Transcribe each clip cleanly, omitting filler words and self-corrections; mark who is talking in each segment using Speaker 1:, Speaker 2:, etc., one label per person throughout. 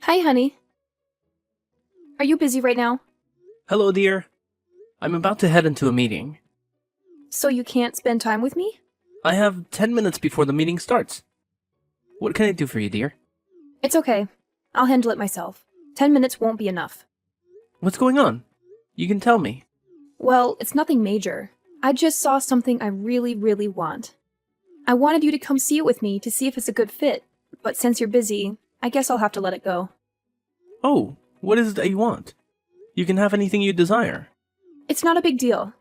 Speaker 1: Hi, honey. Are you busy right now?
Speaker 2: Hello, dear. I'm about to head into a meeting.
Speaker 1: So you can't spend time with me?
Speaker 2: I have 10 minutes before the meeting starts. What can I do for you, dear?
Speaker 1: It's okay. I'll handle it myself. 10 minutes won't be enough.
Speaker 2: What's going on? You can tell me.
Speaker 1: Well, it's nothing major. I just saw something I really, really want. I wanted you to come see it with me to see if it's a good fit, but since you're busy, I guess I'll have to let it go.
Speaker 2: Oh, what is it that you want? You can have anything you desire.
Speaker 1: It's not a big deal.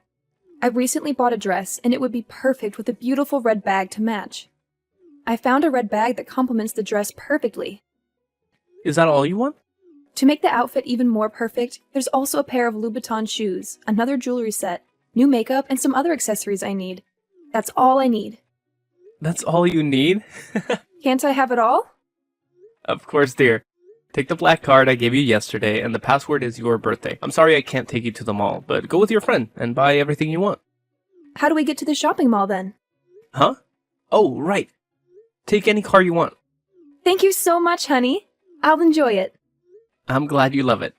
Speaker 1: I recently bought a dress, and it would be perfect with a beautiful red bag to match. I found a red bag that complements the dress perfectly.
Speaker 2: Is that all you want?
Speaker 1: To make the outfit even more perfect, there's also a pair of Louboutin shoes, another jewelry set, new makeup, and some other accessories I need. That's all I need.
Speaker 2: That's all you need?
Speaker 1: Can't I have it all?
Speaker 2: Of course, dear. Take the black card I gave you yesterday, and the password is your birthday. I'm sorry I can't take you to the mall, but go with your friend and buy everything you want.
Speaker 1: How do we get to the shopping mall then?
Speaker 2: Huh? Oh, right. Take any car you want.
Speaker 1: Thank you so much, honey. I'll enjoy it.
Speaker 2: I'm glad you love it.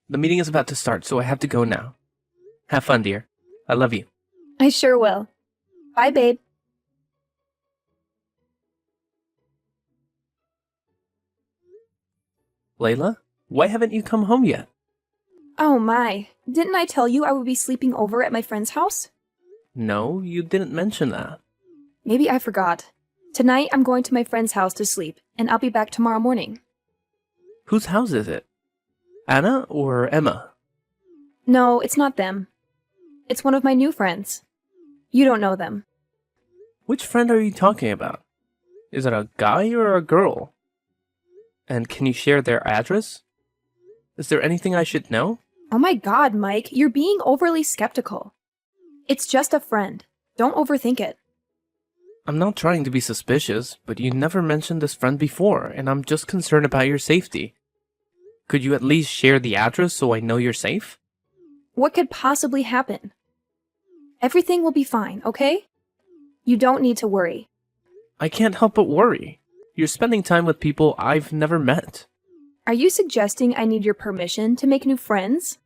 Speaker 2: The meeting is about to start, so I have to go now. Have fun, dear. I love you.
Speaker 1: I sure will. Bye, babe.
Speaker 2: Layla, why haven't you come home yet?
Speaker 1: Oh my, didn't I tell you I would be sleeping over at my friend's house?
Speaker 2: No, you didn't mention that.
Speaker 1: Maybe I forgot. Tonight I'm going to my friend's house to sleep, and I'll be back tomorrow morning.
Speaker 2: Whose house is it? Anna or Emma?
Speaker 1: No, it's not them. It's one of my new friends. You don't know them.
Speaker 2: Which friend are you talking about? Is it a guy or a girl? And can you share their address? Is there anything I should know?
Speaker 1: Oh my god, Mike, you're being overly skeptical. It's just a friend. Don't overthink it.
Speaker 2: I'm not trying to be suspicious, but you never mentioned this friend before, and I'm just concerned about your safety. Could you at least share the address so I know you're safe?
Speaker 1: What could possibly happen? Everything will be fine, okay? You don't need to worry.
Speaker 2: I can't help but worry. You're spending time with people I've never met.
Speaker 1: Are you suggesting I need your permission to make new friends?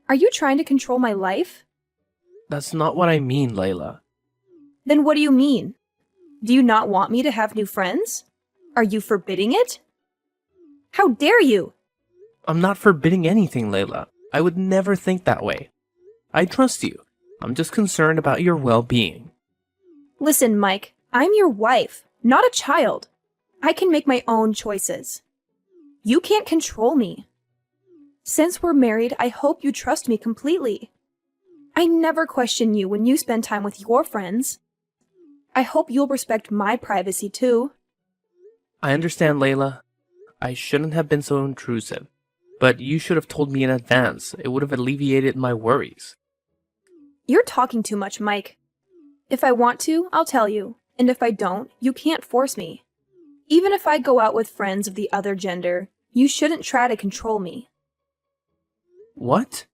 Speaker 1: Are you trying to control my life?
Speaker 2: That's not what I mean, Layla.
Speaker 1: Then what do you mean? Do you not want me to have new friends? Are you forbidding it? How dare you?
Speaker 2: I'm not forbidding anything, Layla. I would never think that way. I trust you. I'm just concerned about your well-being.
Speaker 1: Listen, Mike, I'm your wife, not a child. I can make my own choices. You can't control me. Since we're married, I hope you trust me completely. I never question you when you spend time with your friends. I hope you'll respect my privacy too.
Speaker 2: I understand, Layla. I shouldn't have been so intrusive. But you should have told me in advance. It would have alleviated my worries.
Speaker 1: You're talking too much, Mike. If I want to, I'll tell you. And if I don't, you can't force me. Even if I go out with friends of the other gender, you shouldn't try to control me.
Speaker 2: What?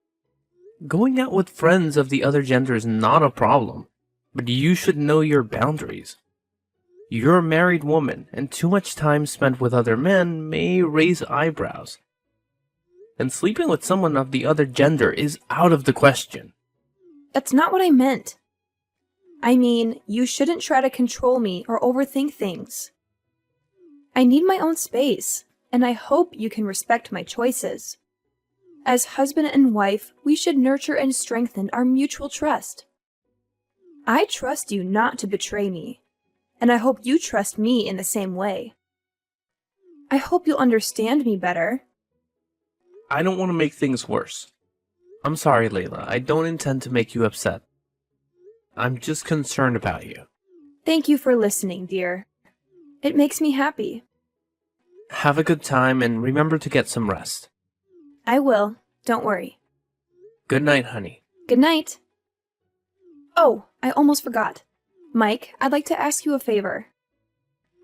Speaker 2: Going out with friends of the other gender is not a problem, but you should know your boundaries. You're a married woman, and too much time spent with other men may raise eyebrows. And sleeping with someone of the other gender is out of the question.
Speaker 1: That's not what I meant. I mean, you shouldn't try to control me or overthink things. I need my own space, and I hope you can respect my choices. As husband and wife, we should nurture and strengthen our mutual trust. I trust you not to betray me, and I hope you trust me in the same way. I hope you'll understand me better.
Speaker 2: I don't want to make things worse. I'm sorry, Layla. I don't intend to make you upset. I'm just concerned about you.
Speaker 1: Thank you for listening, dear. It makes me happy.
Speaker 2: Have a good time and remember to get some rest.
Speaker 1: I will. Don't worry.
Speaker 2: Good night, honey.
Speaker 1: Good night. Oh, I almost forgot. Mike, I'd like to ask you a favor.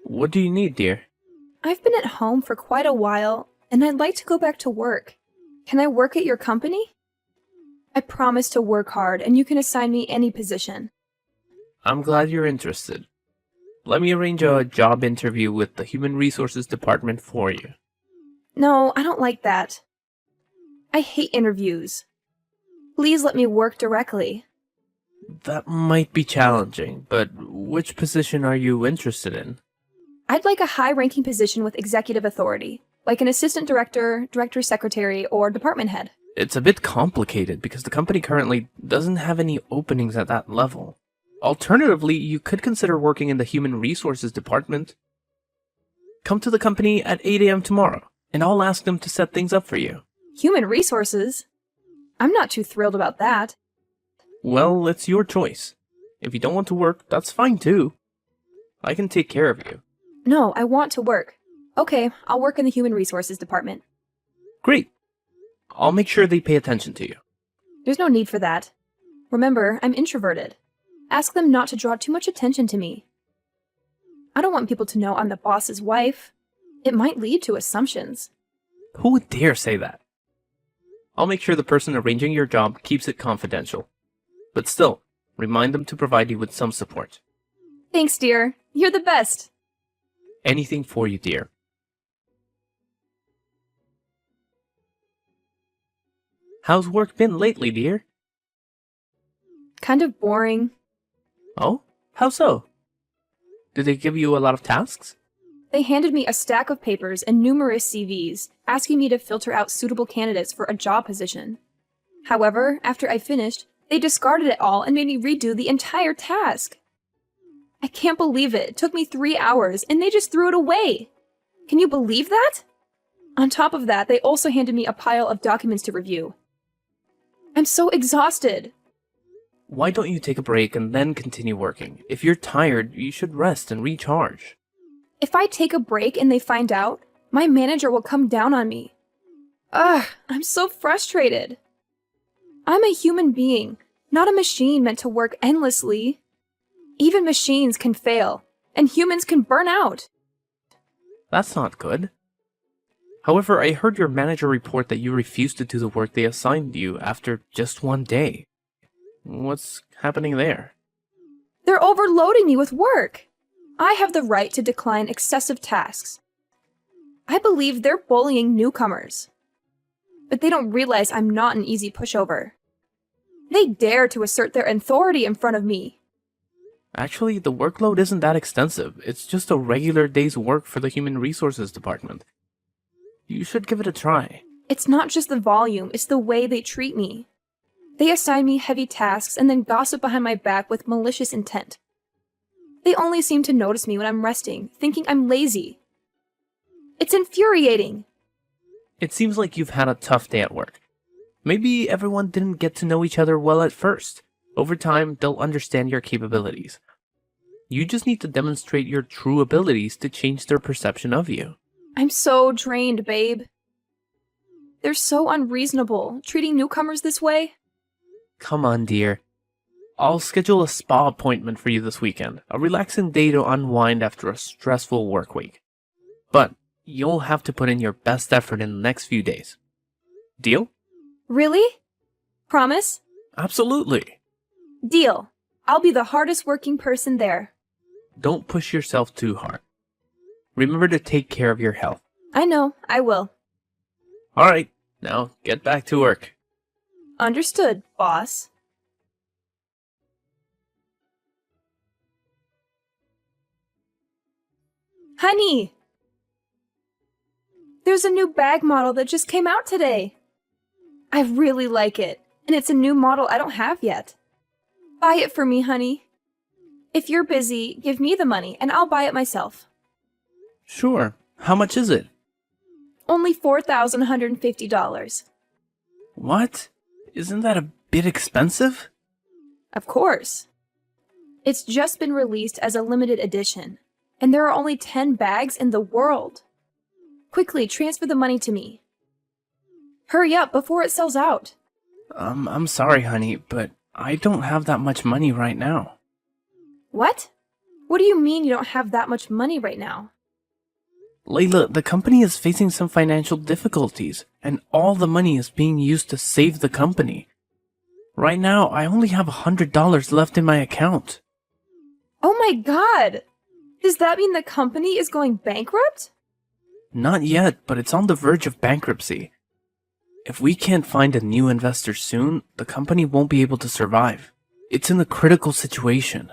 Speaker 2: What do you need, dear?
Speaker 1: I've been at home for quite a while, and I'd like to go back to work. Can I work at your company? I promise to work hard, and you can assign me any position.
Speaker 2: I'm glad you're interested. Let me arrange a job interview with the Human Resources Department for you.
Speaker 1: No, I don't like that. I hate interviews. Please let me work directly.
Speaker 2: That might be challenging, but which position are you interested in?
Speaker 1: I'd like a high-ranking position with executive authority, like an assistant director, director secretary, or department head.
Speaker 2: It's a bit complicated because the company currently doesn't have any openings at that level. Alternatively, you could consider working in the human resources department. Come to the company at 8 a.m. tomorrow, and I'll ask them to set things up for you.
Speaker 1: Human resources? I'm not too thrilled about that.
Speaker 2: Well, it's your choice. If you don't want to work, that's fine too. I can take care of you.
Speaker 1: No, I want to work. Okay, I'll work in the human resources department.
Speaker 2: Great. I'll make sure they pay attention to you.
Speaker 1: There's no need for that. Remember, I'm introverted. Ask them not to draw too much attention to me. I don't want people to know I'm the boss's wife. It might lead to assumptions.
Speaker 2: Who would dare say that? I'll make sure the person arranging your job keeps it confidential. But still, remind them to provide you with some support.
Speaker 1: Thanks, dear. You're the best.
Speaker 2: Anything for you, dear. How's work been lately, dear?
Speaker 1: Kind of boring.
Speaker 2: Oh? How so? Did they give you a lot of tasks?
Speaker 1: They handed me a stack of papers and numerous CVs, asking me to filter out suitable candidates for a job position. However, after I finished, they discarded it all and made me redo the entire task. I can't believe it. It took me 3 hours, and they just threw it away. Can you believe that? On top of that, they also handed me a pile of documents to review. I'm so exhausted.
Speaker 2: Why don't you take a break and then continue working? If you're tired, you should rest and recharge.
Speaker 1: If I take a break and they find out, my manager will come down on me. Ugh, I'm so frustrated. I'm a human being, not a machine meant to work endlessly. Even machines can fail, and humans can burn out.
Speaker 2: That's not good. However, I heard your manager report that you refused to do the work they assigned you after just one day. What's happening there?
Speaker 1: They're overloading me with work. I have the right to decline excessive tasks. I believe they're bullying newcomers. But they don't realize I'm not an easy pushover. They dare to assert their authority in front of me.
Speaker 2: Actually, the workload isn't that extensive. It's just a regular day's work for the Human Resources Department. You should give it a try.
Speaker 1: It's not just the volume, it's the way they treat me. They assign me heavy tasks and then gossip behind my back with malicious intent. They only seem to notice me when I'm resting, thinking I'm lazy. It's infuriating.
Speaker 2: It seems like you've had a tough day at work. Maybe everyone didn't get to know each other well at first. Over time, they'll understand your capabilities. You just need to demonstrate your true abilities to change their perception of you.
Speaker 1: I'm so drained, babe. They're so unreasonable, treating newcomers this way.
Speaker 2: Come on, dear. I'll schedule a spa appointment for you this weekend, a relaxing day to unwind after a stressful work week. But you'll have to put in your best effort in the next few days. Deal?
Speaker 1: Really? Promise?
Speaker 2: Absolutely.
Speaker 1: Deal. I'll be the hardest working person there.
Speaker 2: Don't push yourself too hard. Remember to take care of your health.
Speaker 1: I know, I will.
Speaker 2: Alright, now get back to work.
Speaker 1: Understood, boss. Honey! There's a new bag model that just came out today. I really like it, and it's a new model I don't have yet. Buy it for me, honey. If you're busy, give me the money, and I'll buy it myself.
Speaker 2: Sure. How much is it?
Speaker 1: Only $4,150.
Speaker 2: What? Isn't that a bit expensive?
Speaker 1: Of course. It's just been released as a limited edition, and there are only 10 bags in the world. Quickly, transfer the money to me. Hurry up before it sells out.
Speaker 2: I'm sorry, honey, but I don't have that much money right now.
Speaker 1: What? What do you mean you don't have that much money right now?
Speaker 2: Layla, the company is facing some financial difficulties, and all the money is being used to save the company. Right now, I only have $100 left in my account.
Speaker 1: Oh my god! Does that mean the company is going bankrupt?
Speaker 2: Not yet, but it's on the verge of bankruptcy. If we can't find a new investor soon, the company won't be able to survive. It's in a critical situation.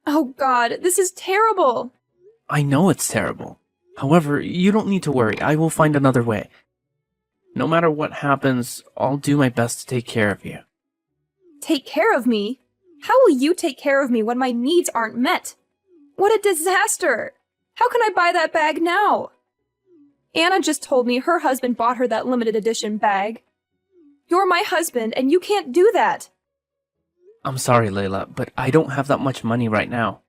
Speaker 1: Oh God, this is terrible.
Speaker 2: I know it's terrible. However, you don't need to worry. I will find another way. No matter what happens, I'll do my best to take care of you.
Speaker 1: Take care of me? How will you take care of me when my needs aren't met? What a disaster! How can I buy that bag now? Anna just told me her husband bought her that limited edition bag. You're my husband, and you can't do that.
Speaker 2: I'm sorry, Layla, but I don't have that much money right now.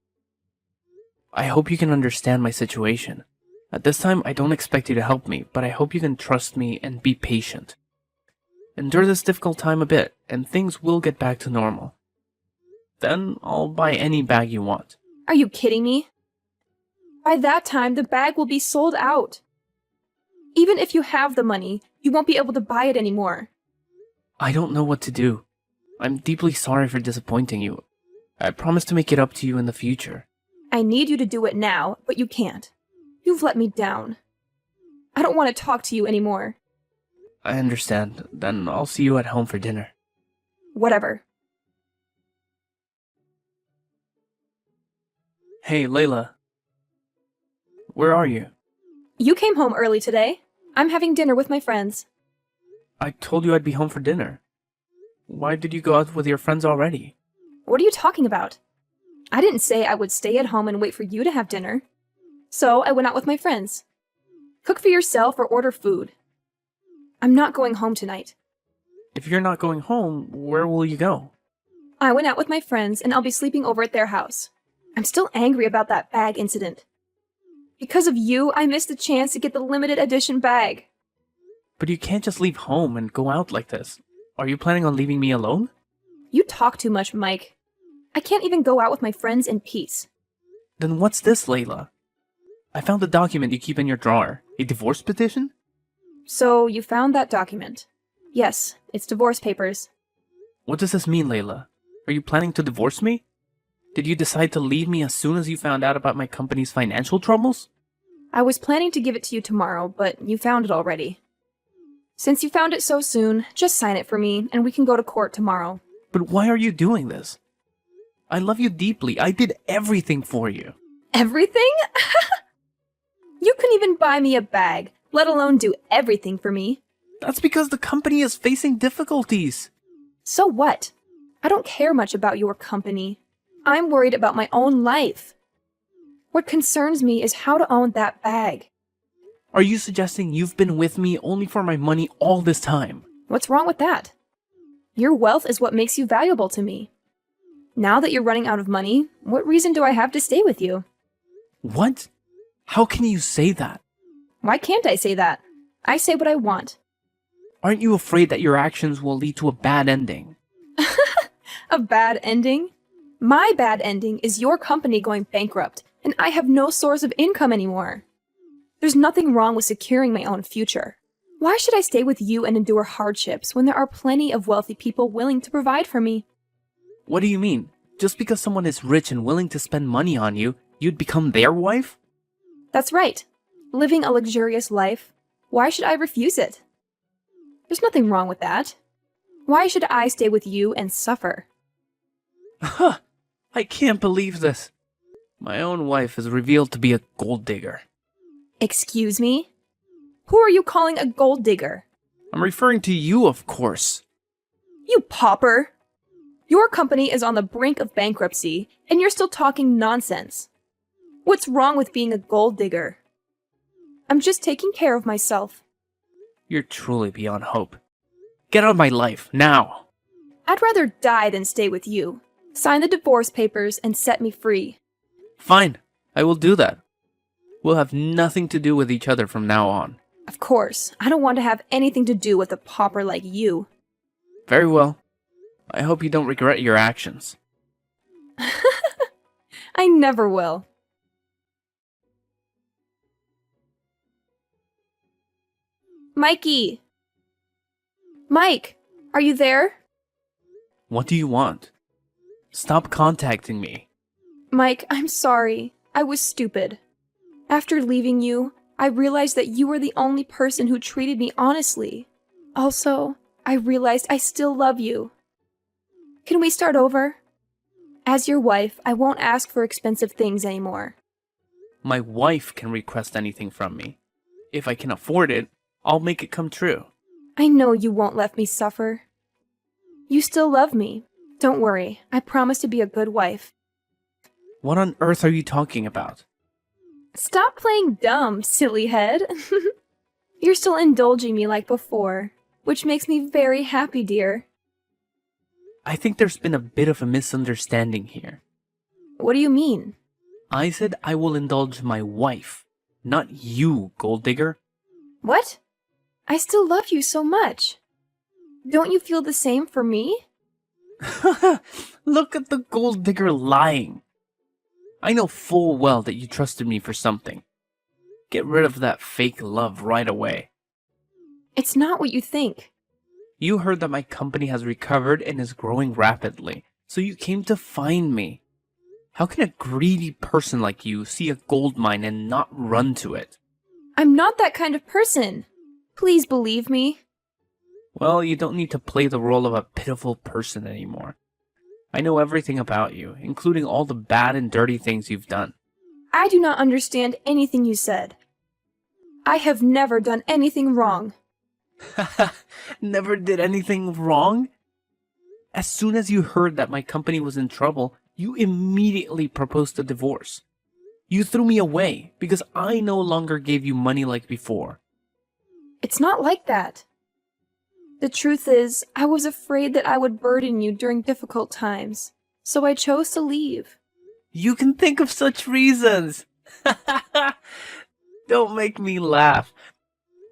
Speaker 2: I hope you can understand my situation. At this time, I don't expect you to help me, but I hope you can trust me and be patient. Endure this difficult time a bit, and things will get back to normal. Then I'll buy any bag you want.
Speaker 1: Are you kidding me? By that time, the bag will be sold out. Even if you have the money, you won't be able to buy it anymore.
Speaker 2: I don't know what to do. I'm deeply sorry for disappointing you. I promise to make it up to you in the future.
Speaker 1: I need you to do it now, but you can't. You've let me down. I don't want to talk to you anymore.
Speaker 2: I understand. Then I'll see you at home for dinner.
Speaker 1: Whatever.
Speaker 2: Hey, Layla. Where are you?
Speaker 1: You came home early today. I'm having dinner with my friends.
Speaker 2: I told you I'd be home for dinner. Why did you go out with your friends already?
Speaker 1: What are you talking about? I didn't say I would stay at home and wait for you to have dinner. So I went out with my friends. Cook for yourself or order food. I'm not going home tonight.
Speaker 2: If you're not going home, where will you go?
Speaker 1: I went out with my friends and I'll be sleeping over at their house. I'm still angry about that bag incident. Because of you, I missed the chance to get the limited edition bag.
Speaker 2: But you can't just leave home and go out like this. Are you planning on leaving me alone?
Speaker 1: You talk too much, Mike. I can't even go out with my friends in peace.
Speaker 2: Then what's this, Layla? I found the document you keep in your drawer. A divorce petition?
Speaker 1: So you found that document. Yes, it's divorce papers.
Speaker 2: What does this mean, Layla? Are you planning to divorce me? Did you decide to leave me as soon as you found out about my company's financial troubles?
Speaker 1: I was planning to give it to you tomorrow, but you found it already. Since you found it so soon, just sign it for me, and we can go to court tomorrow.
Speaker 2: But why are you doing this? I love you deeply. I did everything for you.
Speaker 1: Everything? You couldn't even buy me a bag, let alone do everything for me.
Speaker 2: That's because the company is facing difficulties.
Speaker 1: So what? I don't care much about your company. I'm worried about my own life. What concerns me is how to own that bag.
Speaker 2: Are you suggesting you've been with me only for my money all this time?
Speaker 1: What's wrong with that? Your wealth is what makes you valuable to me. Now that you're running out of money, what reason do I have to stay with you?
Speaker 2: What? How can you say that?
Speaker 1: Why can't I say that? I say what I want.
Speaker 2: Aren't you afraid that your actions will lead to a bad ending?
Speaker 1: A bad ending? My bad ending is your company going bankrupt, and I have no source of income anymore. There's nothing wrong with securing my own future. Why should I stay with you and endure hardships when there are plenty of wealthy people willing to provide for me?
Speaker 2: What do you mean? Just because someone is rich and willing to spend money on you, you'd become their wife?
Speaker 1: That's right. Living a luxurious life. Why should I refuse it? There's nothing wrong with that. Why should I stay with you and suffer?
Speaker 2: Huh! I can't believe this. My own wife is revealed to be a gold digger.
Speaker 1: Excuse me? Who are you calling a gold digger?
Speaker 2: I'm referring to you, of course.
Speaker 1: You pauper! Your company is on the brink of bankruptcy, and you're still talking nonsense. What's wrong with being a gold digger? I'm just taking care of myself.
Speaker 2: You're truly beyond hope. Get out of my life, now!
Speaker 1: I'd rather die than stay with you. Sign the divorce papers and set me free.
Speaker 2: Fine, I will do that. We'll have nothing to do with each other from now on.
Speaker 1: Of course, I don't want to have anything to do with a pauper like you.
Speaker 2: Very well. I hope you don't regret your actions.
Speaker 1: I never will. Mikey! Mike, are you there?
Speaker 2: What do you want? Stop contacting me.
Speaker 1: Mike, I'm sorry. I was stupid. After leaving you, I realized that you were the only person who treated me honestly. Also, I realized I still love you. Can we start over? As your wife, I won't ask for expensive things anymore.
Speaker 2: My wife can request anything from me. If I can afford it, I'll make it come true.
Speaker 1: I know you won't let me suffer. You still love me. Don't worry, I promise to be a good wife.
Speaker 2: What on earth are you talking about?
Speaker 1: Stop playing dumb, silly head. You're still indulging me like before, which makes me very happy, dear.
Speaker 2: I think there's been a bit of a misunderstanding here.
Speaker 1: What do you mean?
Speaker 2: I said I will indulge my wife, not you, gold digger.
Speaker 1: What? I still love you so much. Don't you feel the same for me?
Speaker 2: Look at the gold digger lying. I know full well that you trusted me for something. Get rid of that fake love right away.
Speaker 1: It's not what you think.
Speaker 2: You heard that my company has recovered and is growing rapidly, so you came to find me. How can a greedy person like you see a gold mine and not run to it?
Speaker 1: I'm not that kind of person. Please believe me.
Speaker 2: Well, you don't need to play the role of a pitiful person anymore. I know everything about you, including all the bad and dirty things you've done.
Speaker 1: I do not understand anything you said. I have never done anything wrong.
Speaker 2: Never did anything wrong? As soon as you heard that my company was in trouble, you immediately proposed a divorce. You threw me away because I no longer gave you money like before.
Speaker 1: It's not like that. The truth is, I was afraid that I would burden you during difficult times, so I chose to leave.
Speaker 2: You can think of such reasons. Don't make me laugh.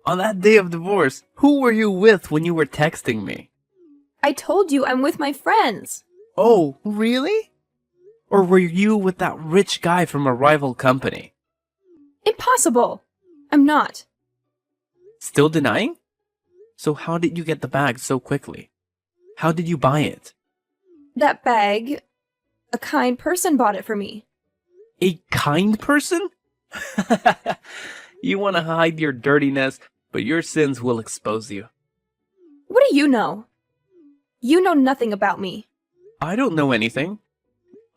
Speaker 2: On that day of divorce, who were you with when you were texting me?
Speaker 1: I told you I'm with my friends.
Speaker 2: Oh, really? Or were you with that rich guy from a rival company?
Speaker 1: Impossible. I'm not.
Speaker 2: Still denying? So how did you get the bag so quickly? How did you buy it?
Speaker 1: That bag, a kind person bought it for me.
Speaker 2: A kind person? You want to hide your dirtiness, but your sins will expose you.
Speaker 1: What do you know? You know nothing about me.
Speaker 2: I don't know anything.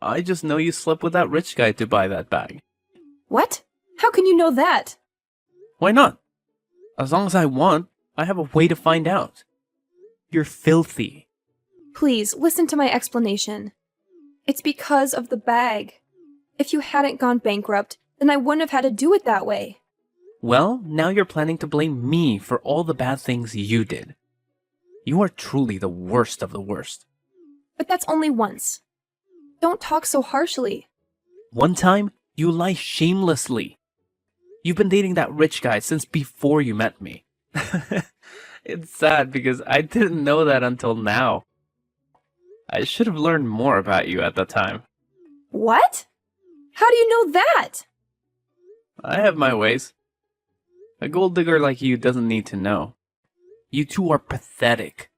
Speaker 2: I just know you slept with that rich guy to buy that bag.
Speaker 1: What? How can you know that?
Speaker 2: Why not? As long as I want, I have a way to find out. You're filthy.
Speaker 1: Please, listen to my explanation. It's because of the bag. If you hadn't gone bankrupt, then I wouldn't have had to do it that way.
Speaker 2: Well, now you're planning to blame me for all the bad things you did. You are truly the worst of the worst.
Speaker 1: But that's only once. Don't talk so harshly.
Speaker 2: One time, you lie shamelessly. You've been dating that rich guy since before you met me. It's sad because I didn't know that until now. I should have learned more about you at the time.
Speaker 1: What? How do you know that?
Speaker 2: I have my ways. A gold digger like you doesn't need to know. You two are pathetic.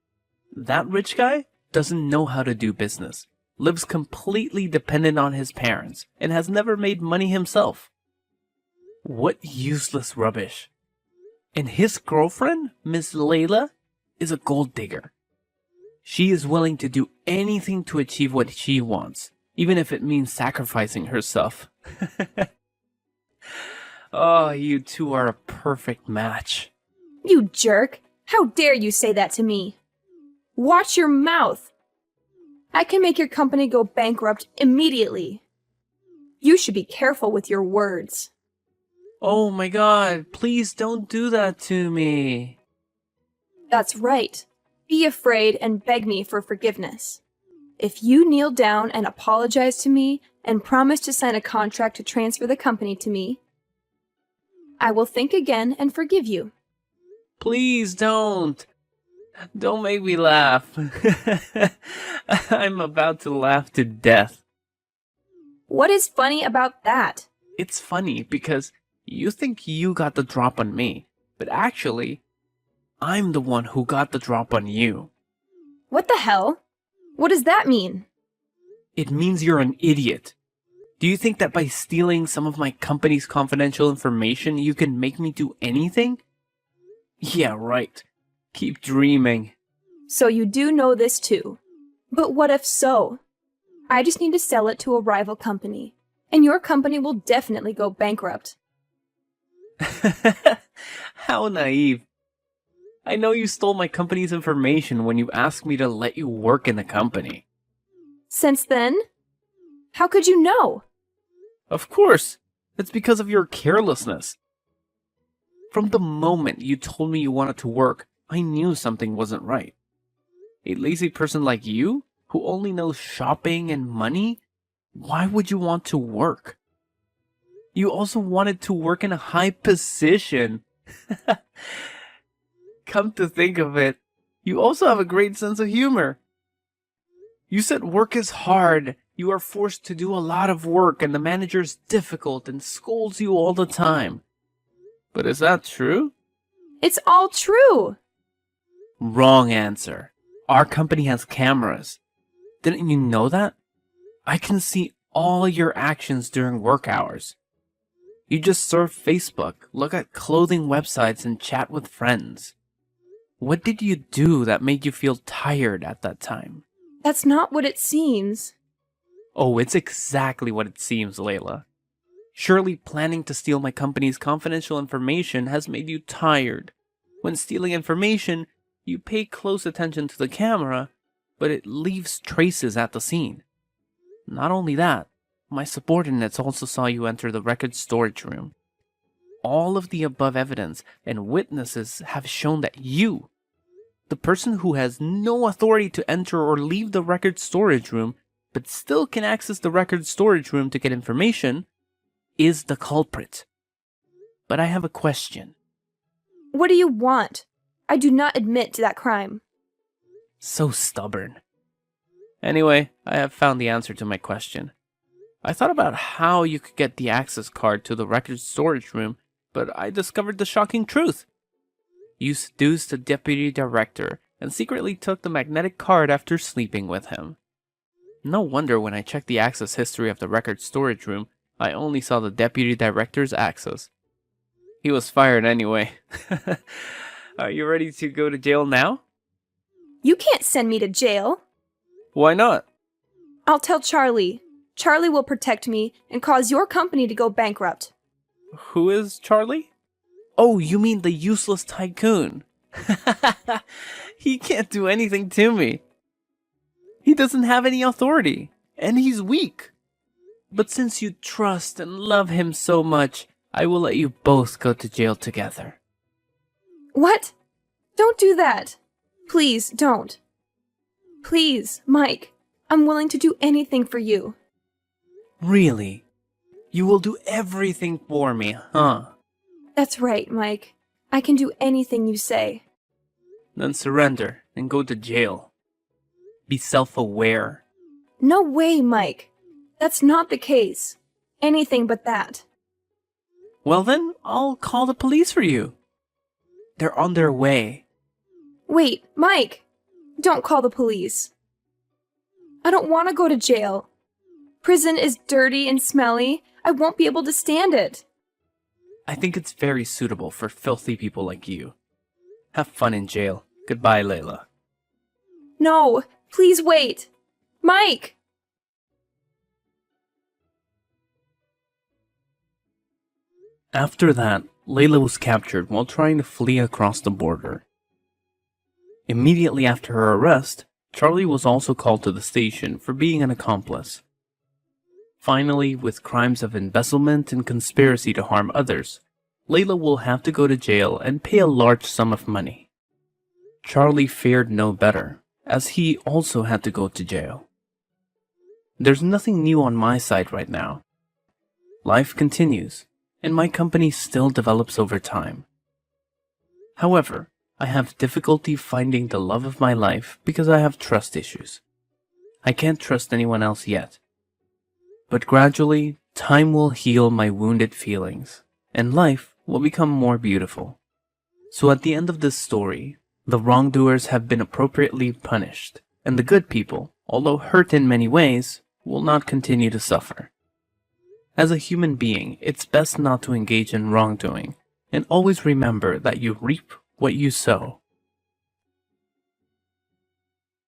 Speaker 2: That rich guy doesn't know how to do business, lives completely dependent on his parents, and has never made money himself. What useless rubbish. And his girlfriend, Miss Layla, is a gold digger. She is willing to do anything to achieve what she wants, even if it means sacrificing herself. Oh, you two are a perfect match.
Speaker 1: You jerk! How dare you say that to me? Watch your mouth! I can make your company go bankrupt immediately. You should be careful with your words.
Speaker 2: Oh my god, please don't do that to me.
Speaker 1: That's right. Be afraid and beg me for forgiveness. If you kneel down and apologize to me and promise to sign a contract to transfer the company to me, I will think again and forgive you.
Speaker 2: Please don't. Don't make me laugh. I'm about to laugh to death.
Speaker 1: What is funny about that?
Speaker 2: It's funny because you think you got the drop on me, but actually, I'm the one who got the drop on you.
Speaker 1: What the hell? What does that mean?
Speaker 2: It means you're an idiot. Do you think that by stealing some of my company's confidential information, you can make me do anything? Yeah, right. Keep dreaming.
Speaker 1: So you do know this too. But what if so? I just need to sell it to a rival company, and your company will definitely go bankrupt.
Speaker 2: How naive. I know you stole my company's information when you asked me to let you work in the company.
Speaker 1: Since then? How could you know?
Speaker 2: Of course. It's because of your carelessness. From the moment you told me you wanted to work, I knew something wasn't right. A lazy person like you, who only knows shopping and money, why would you want to work? You also wanted to work in a high position. Come to think of it, you also have a great sense of humor. You said work is hard. You are forced to do a lot of work and the manager is difficult and scolds you all the time. But is that true?
Speaker 1: It's all true!
Speaker 2: Wrong answer. Our company has cameras. Didn't you know that? I can see all your actions during work hours. You just surf Facebook, look at clothing websites, and chat with friends. What did you do that made you feel tired at that time?
Speaker 1: That's not what it seems.
Speaker 2: Oh, it's exactly what it seems, Layla. Surely planning to steal my company's confidential information has made you tired. When stealing information, you pay close attention to the camera, but it leaves traces at the scene. Not only that, my subordinates also saw you enter the record storage room. All of the above evidence and witnesses have shown that you, the person who has no authority to enter or leave the record storage room, but still can access the record storage room to get information, is the culprit. But I have a question.
Speaker 1: What do you want? I do not admit to that crime.
Speaker 2: So stubborn. Anyway, I have found the answer to my question. I thought about how you could get the access card to the record storage room, but I discovered the shocking truth. You seduced the deputy director and secretly took the magnetic card after sleeping with him. No wonder when I checked the access history of the record storage room, I only saw the deputy director's access. He was fired anyway. Are you ready to go to jail now?
Speaker 1: You can't send me to jail.
Speaker 2: Why not?
Speaker 1: I'll tell Charlie. Charlie will protect me and cause your company to go bankrupt.
Speaker 2: Who is Charlie? Oh, you mean the useless tycoon. He can't do anything to me. He doesn't have any authority, and he's weak. But since you trust and love him so much, I will let you both go to jail together.
Speaker 1: What? Don't do that. Please, don't. Please, Mike. I'm willing to do anything for you.
Speaker 2: Really? You will do everything for me, huh?
Speaker 1: That's right, Mike. I can do anything you say.
Speaker 2: Then surrender and go to jail. Be self-aware.
Speaker 1: No way, Mike. That's not the case. Anything but that.
Speaker 2: Well then, I'll call the police for you. They're on their way.
Speaker 1: Wait, Mike! Don't call the police. I don't want to go to jail. Prison is dirty and smelly. I won't be able to stand it.
Speaker 2: I think it's very suitable for filthy people like you. Have fun in jail. Goodbye, Layla.
Speaker 1: No, please wait. Mike!
Speaker 2: After that, Layla was captured while trying to flee across the border. Immediately after her arrest, Charlie was also called to the station for being an accomplice. Finally, with crimes of embezzlement and conspiracy to harm others, Layla will have to go to jail and pay a large sum of money. Charlie feared no better, as he also had to go to jail. There's nothing new on my side right now. Life continues, and my company still develops over time. However, I have difficulty finding the love of my life because I have trust issues. I can't trust anyone else yet. But gradually, time will heal my wounded feelings, and life will become more beautiful. So at the end of this story, the wrongdoers have been appropriately punished, and the good people, although hurt in many ways, will not continue to suffer. As a human being, it's best not to engage in wrongdoing, and always remember that you reap what you sow.